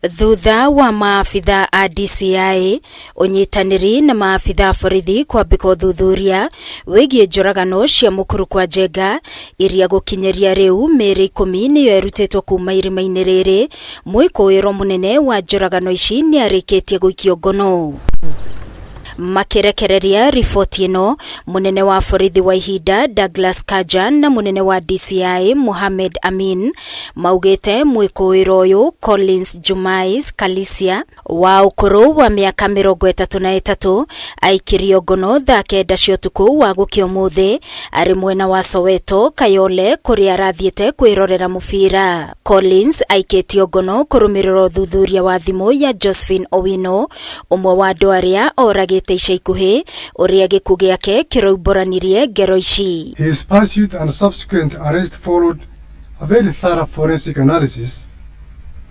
Thutha wa maafitha a DCI unyitaniri na maafitha borithi kwambika uthuthuria wigie njuragano cia mukuru kwa NJENGA iria gukinyeria riu meri 10 niyo erutitwo kuma irimaini riri. Mwikuirwo munene wa njuragano ici ni arikitie Guikio Ngono. Makirekereria ripoti ino, munene wa borithi wa ihinda Douglas Kanja na munene wa DCI Mohamed Amin maugite mwikuirwo uyu Collins Jumais KHALISIA wa ukuru wa miaka 33 AIKIRIO ngono thaa 9 cia utuku wa GUKIA UMUTHI ari mwena wa SOWETO KAYOLE kuria arathiete kwirorera mubira. Collins aikitio ngono kurumirira uthuthuria wa thimu ya Josephine Owino, umwe wa andu aria oragite ica ikuhi uria gikuo giake kiroiboranirie ngero ici. His pursuit and subsequent arrest followed a very thorough forensic analysis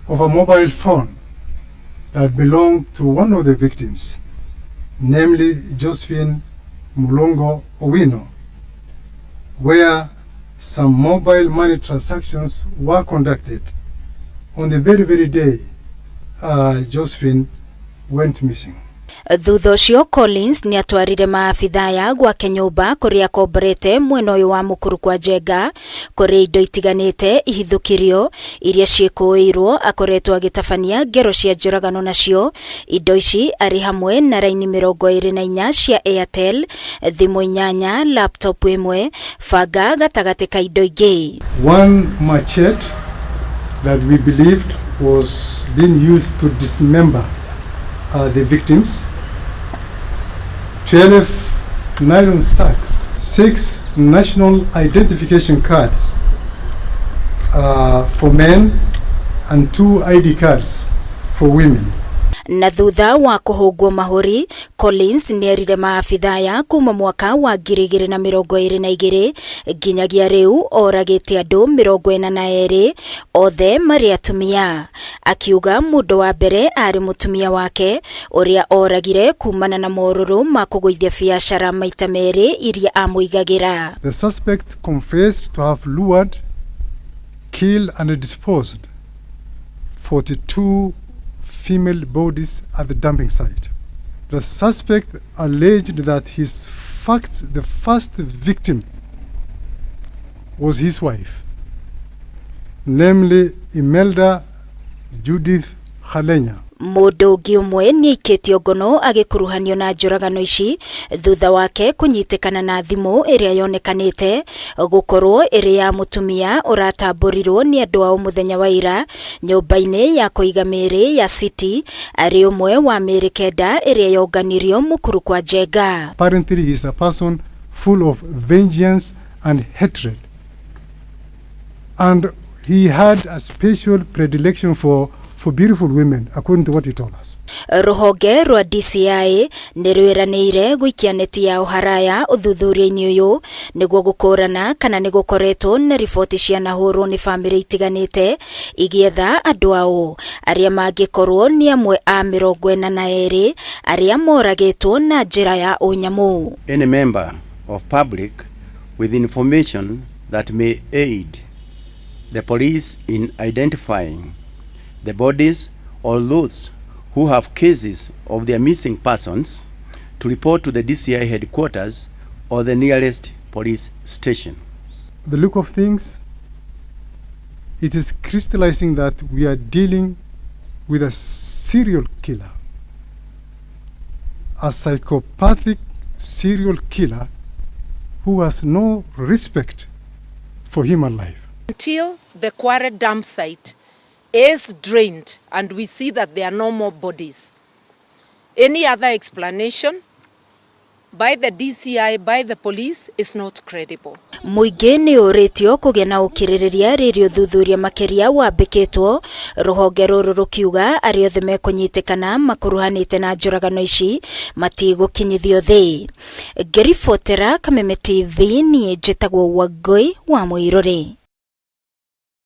of a mobile phone that belonged to one of the victims, namely Josephine Mulongo Owino, where some mobile money transactions were conducted on the very day Josephine went missing. Thutha ucio Collins ni atwarire maafitha ya gwake nyumba kuria komborete mwena uyu wa mukuru kwa NJENGA kuria indo itiganite ihithukirio iria ciikuirwo akoretwo agitabania ngero cia njuragano nacio. Indo ici ari hamwe na raini 24 cia Airtel, thimu 8, laptop 1, banga gatagati ka indo ingi. One machete that we believed was being used to dismember the victims, 12 nylon sacks, 6 national identification cards for men and 2 ID cards for women. Na thutha wa kuhugwo mahuri, Collins ni erire maafitha ya kuma mwaka wa 2022 nginyagia riu oragite andu 42 othe mari atumia, akiuga mundu wa mbere ari mutumia wake uria oragire kumana na moruru ma kuguithia biashara maita meri iria amuigagira. The suspect confessed to have lured, killed and disposed 42 female bodies at the dumping site. The suspect alleged that the first victim was his wife, namely Imelda Judith Khalenya. Mundu ungi umwe ni aikitio ngono agikuruhanio na njuragano ici thutha wake kunyitikana na thimu iria yonekanite gukorwo iri ya mutumia uratamburirwo ni andu ao muthenya wa ira nyumba-ini ya kuiga miri ya City ari umwe wa miri 9 iria yonganirio mukuru kwa NJENGA. Apparently he is a person full of vengeance and hatred, and he had a special predilection for beautiful women, according to what he told us. Ruhonge rwa DCI ni rwiraniire guikia neti ya uharaya uthuthuria-ini uyu niguo gukurana kana ni gukoretwo na riboti cia nahurwo ni family itiganite igietha andu ao aria mangikorwo ni amwe a 42 aria moragitwo na njira ya unyamu. Any member of public with information that may aid the police in identifying the bodies or those who have cases of their missing persons to report to the DCI headquarters or the nearest police station. The look of things, it is crystallizing that we are dealing with a serial killer, a psychopathic serial killer who has no respect for human life. Until the Kware dump site is drained and we see that there are no more bodies, any other explanation by the DCI, by the police, is not credible. Muingi ni uritio kugia na ukiririria ririo thuthuria makiria wambikitwo ruhonge ruru rukiuga ari othe mekunyitikana makuruhanite na njuragano ici matigukinyithio thi. Ngiribotera Kameme TV ni njitagwo Wangui wa Mwiruri.